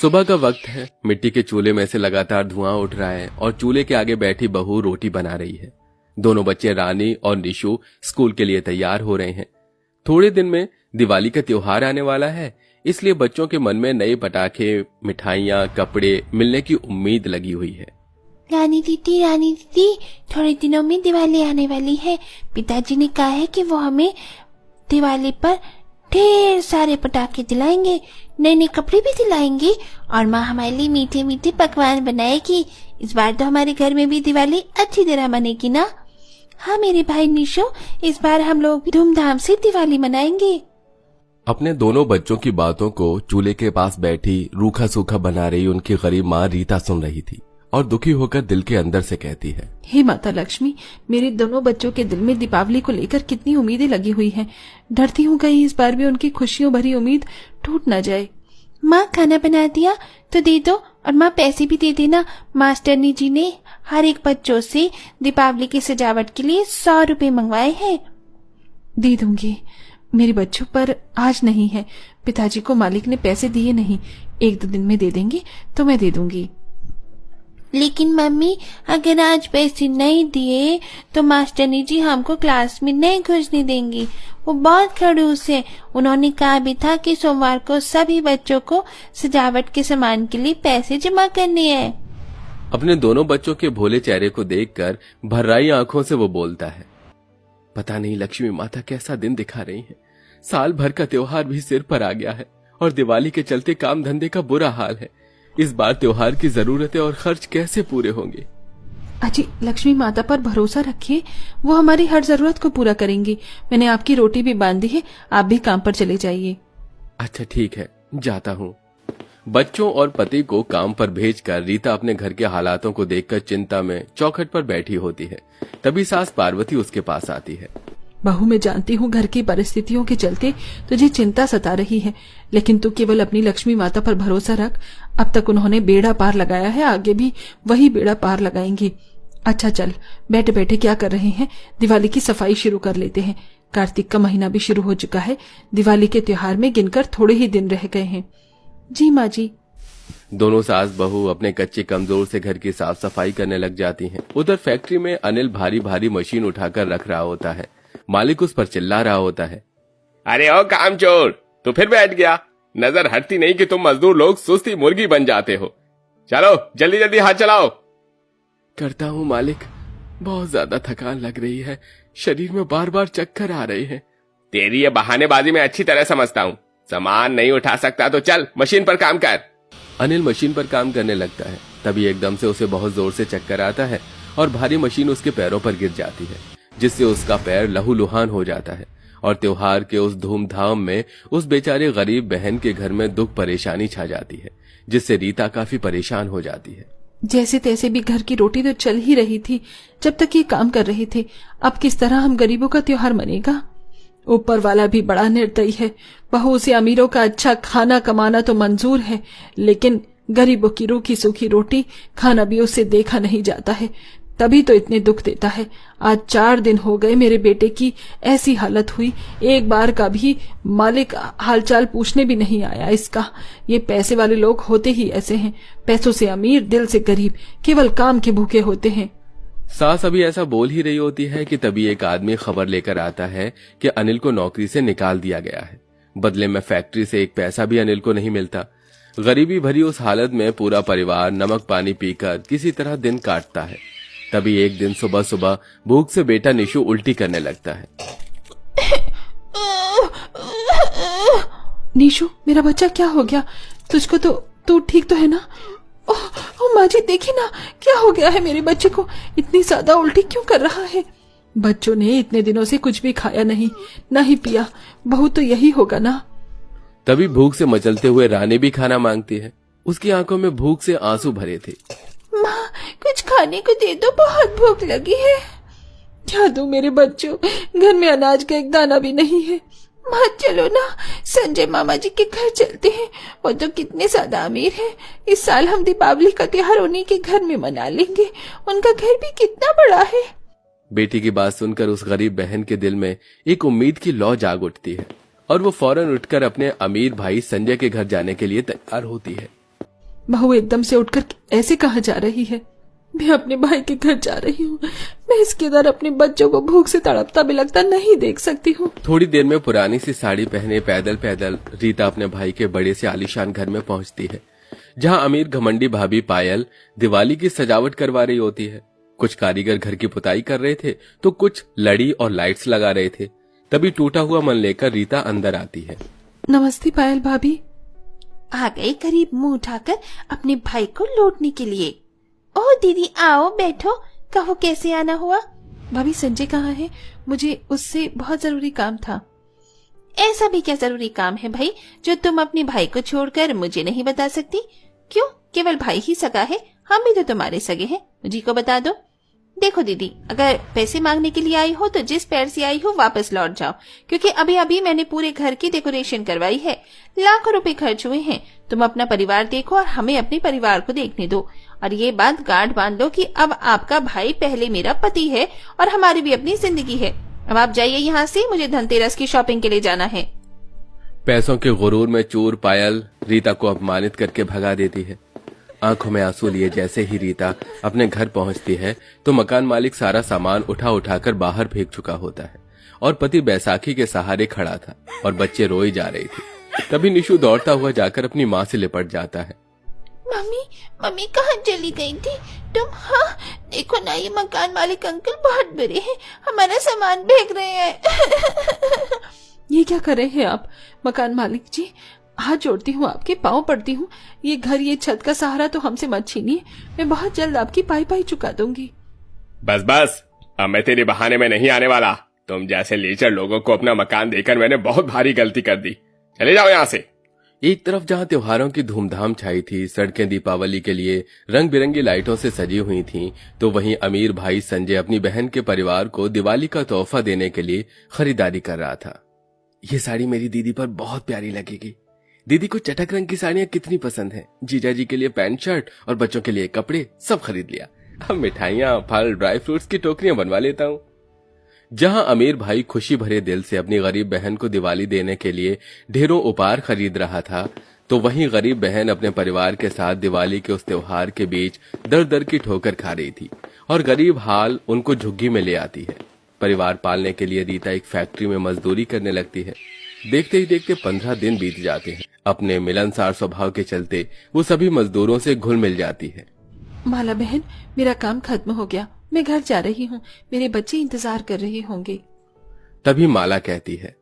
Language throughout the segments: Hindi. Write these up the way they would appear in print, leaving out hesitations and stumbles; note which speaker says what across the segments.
Speaker 1: सुबह का वक्त है। मिट्टी के चूल्हे में से लगातार धुआं उठ रहा है और चूल्हे के आगे बैठी बहू रोटी बना रही है। दोनों बच्चे रानी और निशु स्कूल के लिए तैयार हो रहे हैं। थोड़े दिन में दिवाली का त्योहार आने वाला है, इसलिए बच्चों के मन में नए पटाखे, मिठाइयाँ, कपड़े मिलने की उम्मीद लगी हुई है।
Speaker 2: रानी दीदी, थोड़े दिनों में दिवाली आने वाली है। पिताजी ने कहा है कि वो हमें दिवाली पर ढेर सारे पटाखे दिलाएंगे, नए नए कपड़े भी दिलाएंगे और माँ हमारे लिए मीठे मीठे पकवान बनाएगी। इस बार तो हमारे घर में भी दिवाली अच्छी तरह मनेगी ना? हाँ मेरे भाई निशु, इस बार हम लोग भी धूमधाम से दिवाली मनाएंगे।
Speaker 1: अपने दोनों बच्चों की बातों को चूल्हे के पास बैठी रूखा सूखा बना रही उनकी गरीब माँ रीता सुन रही थी और दुखी होकर दिल के अंदर से कहती है,
Speaker 3: हे माता लक्ष्मी, मेरे दोनों बच्चों के दिल में दीपावली को लेकर कितनी उम्मीदें लगी हुई हैं। डरती हूँ कहीं इस बार भी उनकी खुशियों भरी उम्मीद टूट न जाए।
Speaker 2: माँ खाना बना दिया तो दे दो, और माँ पैसे भी दे देना। मास्टरनी जी ने हर एक बच्चों से दीपावली की सजावट के लिए 100 रुपए मंगवाए हैं।
Speaker 3: दे दूंगी मेरे बच्चों, पर आज नहीं है। पिताजी को मालिक ने पैसे दिए नहीं, 1-2 दिन में दे देंगे तो मैं दे दूंगी।
Speaker 2: लेकिन मम्मी, अगर आज पैसे नहीं दिए तो मास्टरनी जी हमको क्लास में नहीं घुसने देंगी। वो बहुत खड़ूस है। उन्होंने कहा भी था कि सोमवार को सभी बच्चों को सजावट के सामान के लिए पैसे जमा करने हैं।
Speaker 1: अपने दोनों बच्चों के भोले चेहरे को देखकर भर्राई आंखों से वो बोलता है, पता नहीं लक्ष्मी माता कैसा दिन दिखा रही है। साल भर का त्योहार भी सिर पर आ गया है और दिवाली के चलते काम धंधे का बुरा हाल है। इस बार त्योहार की जरूरतें और खर्च कैसे पूरे होंगे?
Speaker 3: अजी, लक्ष्मी माता पर भरोसा रखिए, वो हमारी हर जरूरत को पूरा करेंगी। मैंने आपकी रोटी भी बांध दी है, आप भी काम पर चले जाइए।
Speaker 1: अच्छा ठीक है, जाता हूँ। बच्चों और पति को काम पर भेजकर रीता अपने घर के हालातों को देखकर चिंता में चौखट पर बैठी होती है। तभी सास पार्वती उसके पास आती है।
Speaker 3: बहू, मैं जानती हूँ घर की परिस्थितियों के चलते तुझे चिंता सता रही है, लेकिन तू केवल अपनी लक्ष्मी माता पर भरोसा रख। अब तक उन्होंने बेड़ा पार लगाया है, आगे भी वही बेड़ा पार लगाएंगे। अच्छा चल, बैठे बैठे क्या कर रहे हैं, दिवाली की सफाई शुरू कर लेते हैं। कार्तिक का महीना भी शुरू हो चुका है, दिवाली के त्योहार में गिनकर थोड़े ही दिन रह गए हैं। जी माँ जी।
Speaker 1: दोनों सास बहू अपने कच्चे कमजोर से घर की साफ सफाई करने लग जाती हैं। उधर फैक्ट्री में अनिल भारी भारी मशीन उठाकर रख रहा होता है। मालिक उस पर चिल्ला रहा होता है,
Speaker 4: अरे ओ कामचोर, तू फिर बैठ गया? नजर हटती नहीं कि तुम मजदूर लोग सुस्ती मुर्गी बन जाते हो। चलो जल्दी जल्दी हाथ चलाओ।
Speaker 1: करता हूँ मालिक, बहुत ज्यादा थकान लग रही है, शरीर में बार बार चक्कर आ रहे हैं।
Speaker 4: तेरी ये बहानेबाजी मैं अच्छी तरह समझता हूँ। सामान नहीं उठा सकता तो चल मशीन पर काम कर।
Speaker 1: अनिल मशीन पर काम करने लगता है। तभी एकदम से उसे बहुत जोर से चक्कर आता है और भारी मशीन उसके पैरों पर गिर जाती है, जिससे उसका पैर लहूलुहान हो जाता है। और त्योहार के उस धूमधाम में उस बेचारे गरीब बहन के घर में दुख परेशानी छा जाती है, जिससे रीता काफी परेशान हो जाती है।
Speaker 3: जैसे तैसे भी घर की रोटी तो चल ही रही थी जब तक ये काम कर रहे थे। अब किस तरह हम गरीबों का त्योहार मनेगा? ऊपर वाला भी बड़ा निर्दयी है। बहू से अमीरों का अच्छा खाना कमाना तो मंजूर है, लेकिन गरीबों की रूखी सूखी रोटी खाना भी उससे देखा नहीं जाता है। तभी तो इतने दुख देता है। आज 4 दिन हो गए मेरे बेटे की ऐसी हालत हुई, एक बार का भी मालिक हालचाल पूछने भी नहीं आया इसका। ये पैसे वाले लोग होते ही ऐसे हैं, पैसों से अमीर, दिल से गरीब, केवल काम के भूखे होते हैं।
Speaker 1: सास अभी ऐसा बोल ही रही होती है कि तभी एक आदमी खबर लेकर आता है कि अनिल को नौकरी से निकाल दिया गया है। बदले में फैक्ट्री से एक पैसा भी अनिल को नहीं मिलता। गरीबी भरी उस हालत में पूरा परिवार नमक पानी पीकर किसी तरह दिन काटता है। तभी एक दिन सुबह सुबह भूख से बेटा निशु उल्टी करने लगता है।
Speaker 3: निशु, मेरा बच्चा क्या हो गया तुझको? तो तू ठीक तो है ना? ओह माँ जी, देखी ना क्या हो गया है मेरे बच्चे को, इतनी ज्यादा उल्टी क्यों कर रहा है? बच्चों ने इतने दिनों से कुछ भी खाया नहीं, ना ही पिया। बहू तो यही होगा ना।
Speaker 1: तभी भूख से मचलते हुए रानी भी खाना मांगती है। उसकी आंखों में भूख से आंसू भरे थे।
Speaker 2: माँ, कुछ खाने को दे दो, बहुत भूख लगी है।
Speaker 3: क्या दूं मेरे बच्चों, घर में अनाज का एक दाना भी नहीं है।
Speaker 2: माँ चलो ना, संजय मामा जी के घर चलते हैं, वो तो कितने ज्यादा अमीर हैं। इस साल हम दीपावली का त्योहार उन्हीं के घर में मना लेंगे, उनका घर भी कितना बड़ा है।
Speaker 1: बेटी की बात सुनकर उस गरीब बहन के दिल में एक उम्मीद की लौ जाग उठती है और वो फौरन उठकर अपने अमीर भाई संजय के घर जाने के लिए तैयार होती है।
Speaker 3: बहू एकदम से उठकर ऐसे कहाँ जा रही है? मैं अपने भाई के घर जा रही हूँ। मैं इसके दर अपने बच्चों को भूख से तड़पता बिलखता नहीं देख सकती हूँ।
Speaker 1: थोड़ी देर में पुरानी सी साड़ी पहने पैदल पैदल रीता अपने भाई के बड़े से आलीशान घर में पहुंचती है, जहां अमीर घमंडी भाभी पायल दिवाली की सजावट करवा रही होती है। कुछ कारीगर घर की पुताई कर रहे थे तो कुछ लड़ी और लाइट्स लगा रहे थे। तभी टूटा हुआ मन लेकर रीता अंदर आती है।
Speaker 3: नमस्ते पायल भाभी।
Speaker 2: आ गए करीब मुंह उठाकर अपने भाई को लौटने के लिए। ओह दीदी आओ बैठो, कहो कैसे आना हुआ?
Speaker 3: भाभी संजय कहाँ है? मुझे उससे बहुत जरूरी काम था।
Speaker 2: ऐसा भी क्या जरूरी काम है भाई जो तुम अपने भाई को छोड़कर मुझे नहीं बता सकती? क्यों, केवल भाई ही सगा है? हम भी तो तुम्हारे सगे हैं, मुझे को बता दो। देखो दीदी, अगर पैसे मांगने के लिए आई हो तो जिस पैर से आई हो वापस लौट जाओ, क्योंकि अभी अभी मैंने पूरे घर की डेकोरेशन करवाई है, लाखों रुपए खर्च हुए हैं। तुम अपना परिवार देखो और हमें अपने परिवार को देखने दो। और ये बात गांठ बांध लो कि अब आपका भाई पहले मेरा पति है और हमारी भी अपनी जिंदगी है। अब आप जाइए यहाँ से, मुझे धनतेरस की शॉपिंग के लिए जाना है।
Speaker 1: पैसों के गुरूर में चूर पायल रीता को अपमानित करके भगा देती है। आंखों में आंसू लिए जैसे ही रीता अपने घर पहुंचती है तो मकान मालिक सारा सामान उठा उठाकर बाहर फेंक चुका होता है और पति बैसाखी के सहारे खड़ा था और बच्चे रोई जा रही थी। तभी निशु दौड़ता हुआ जाकर अपनी माँ से लिपट जाता है।
Speaker 2: मम्मी, मम्मी कहाँ चली गई थी तुम? हाँ देखो ना, ये मकान मालिक अंकल बहुत बुरे हैं, हमारा सामान फेंक रहे हैं।
Speaker 3: ये क्या कर रहे हैं आप? मकान मालिक जी, हाथ जोड़ती हूँ, आपके पाँव पड़ती हूँ। ये घर, ये छत का सहारा तो हमसे मत छीनिए। मैं बहुत जल्द आपकी पाई पाई चुका दूंगी।
Speaker 4: बस बस, अब मैं तेरे बहाने में नहीं आने वाला। तुम जैसे लीचर लोगों को अपना मकान देकर मैंने बहुत भारी गलती कर दी। चले जाओ यहाँ से।
Speaker 1: एक तरफ जहां त्योहारों की धूमधाम छाई थी, सड़कें दीपावली के लिए रंग बिरंगी लाइटों से सजी हुई थीं, तो वहीं अमीर भाई संजय अपनी बहन के परिवार को दिवाली का तोहफा देने के लिए खरीदारी कर रहा था। ये साड़ी मेरी दीदी पर बहुत प्यारी लगेगी। दीदी को चटक रंग की साड़ियां कितनी पसंद हैं। जीजा जी के लिए पैंट शर्ट और बच्चों के लिए कपड़े सब खरीद लिया। अब मिठाइयां, फल, ड्राई फ्रूट्स की टोकरियां बनवा लेता हूँ। जहां अमीर भाई खुशी भरे दिल से अपनी गरीब बहन को दिवाली देने के लिए ढेरों उपहार खरीद रहा था, तो वहीं गरीब बहन अपने परिवार के साथ दिवाली के उस त्योहार के बीच दर दर की ठोकर खा रही थी और गरीब हाल उनको झुग्गी में ले आती है। परिवार पालने के लिए रीता एक फैक्ट्री में मजदूरी करने लगती है। देखते ही देखते 15 दिन बीत जाते हैं। अपने मिलनसार स्वभाव के चलते वो सभी मजदूरों से घुल मिल जाती है।
Speaker 3: माला बहन, मेरा काम खत्म हो गया, मैं घर जा रही हूँ। मेरे बच्चे इंतजार कर रहे होंगे।
Speaker 1: तभी माला कहती है,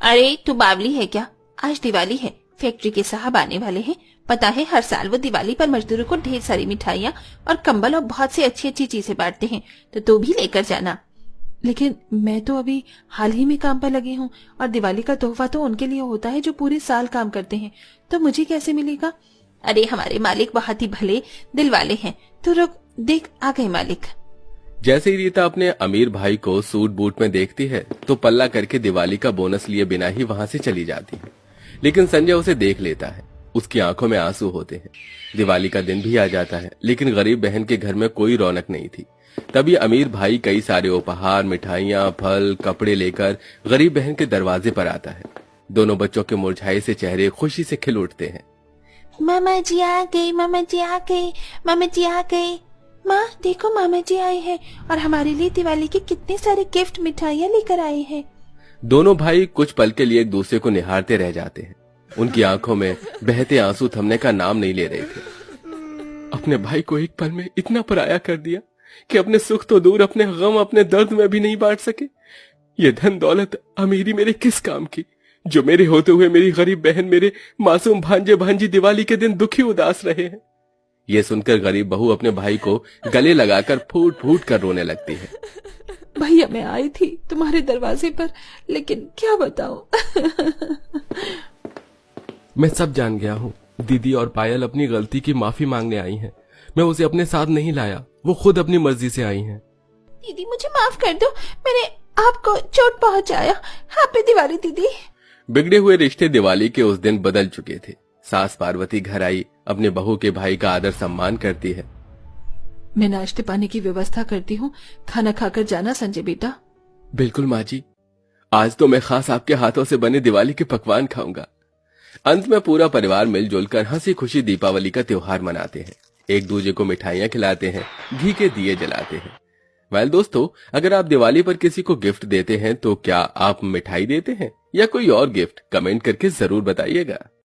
Speaker 2: अरे तू बावली है क्या? आज दिवाली है, फैक्ट्री के साहब आने वाले हैं। पता है हर साल वो दिवाली पर मजदूरों को ढेर सारी मिठाइयाँ और कंबल और बहुत सी अच्छी अच्छी चीजें बांटते हैं, तो तू भी लेकर जाना।
Speaker 3: लेकिन मैं तो अभी हाल ही में काम पर लगी हूँ और दिवाली का तोहफा तो उनके लिए होता है जो पूरे साल काम करते हैं, तो मुझे कैसे मिलेगा?
Speaker 2: अरे हमारे मालिक बहुत ही भले दिल वाले हैं। तू रुक, देख आ गए मालिक।
Speaker 1: जैसे ही रीता अपने अमीर भाई को सूट बूट में देखती है तो पल्ला करके दिवाली का बोनस लिए बिना ही वहां से चली जाती है। लेकिन संजय उसे देख लेता है। उसकी आंखों में आंसू होते हैं। दिवाली का दिन भी आ जाता है, लेकिन गरीब बहन के घर में कोई रौनक नहीं थी। तभी अमीर भाई कई सारे उपहार, मिठाइयां, फल, कपड़े लेकर गरीब बहन के दरवाजे पर आता है। दोनों बच्चों के मुरझाए से चेहरे खुशी से खिल उठते हैं।
Speaker 2: मामा जी आ गए, मामा जी आ गए, मामा जी आ गए। माँ देखो, मामा जी आए हैं और हमारे लिए दिवाली के कितने सारे गिफ्ट, मिठाइयाँ लेकर आए हैं।
Speaker 1: दोनों भाई कुछ पल के लिए एक दूसरे को निहारते रह जाते हैं। उनकी आंखों में बहते आंसू थमने का नाम नहीं ले रहे थे। अपने भाई को एक पल में इतना पराया कर दिया कि अपने सुख तो दूर, अपने गम, अपने दर्द में भी नहीं बांट सके। ये धन दौलत अमीरी मेरे किस काम की, जो मेरे होते हुए मेरी गरीब बहन, मेरे मासूम भांजे भांजी दिवाली के दिन दुखी उदास रहे हैं। ये सुनकर गरीब बहू अपने भाई को गले लगाकर फूट फूट कर रोने लगती है।
Speaker 3: भैया मैं आई थी तुम्हारे दरवाजे पर, लेकिन क्या बताऊं।
Speaker 1: मैं सब जान गया हूँ। दीदी और पायल अपनी गलती की माफी मांगने आई हैं। मैं उसे अपने साथ नहीं लाया, वो खुद अपनी मर्जी से आई हैं।
Speaker 2: दीदी मुझे माफ कर दो, मैंने आपको चोट पहुंचाया। हैप्पी दिवाली दीदी।
Speaker 1: बिगड़े हुए रिश्ते दिवाली के उस दिन बदल चुके थे। सास पार्वती घर आई, अपने बहू के भाई का आदर सम्मान करती है।
Speaker 3: मैं नाश्ते पानी की व्यवस्था करती हूँ, खाना खाकर जाना संजय बेटा।
Speaker 1: बिल्कुल माँ जी, आज तो मैं खास आपके हाथों से बने दिवाली के पकवान खाऊंगा। अंत में पूरा परिवार मिलजुल कर हंसी खुशी दीपावली का त्योहार मनाते हैं, एक दूसरे को मिठाइयां खिलाते हैं, घी के दिए जलाते हैं। वेल दोस्तों, अगर आप दिवाली पर किसी को गिफ्ट देते हैं तो क्या आप मिठाई देते हैं या कोई और गिफ्ट? कमेंट करके जरूर बताइएगा।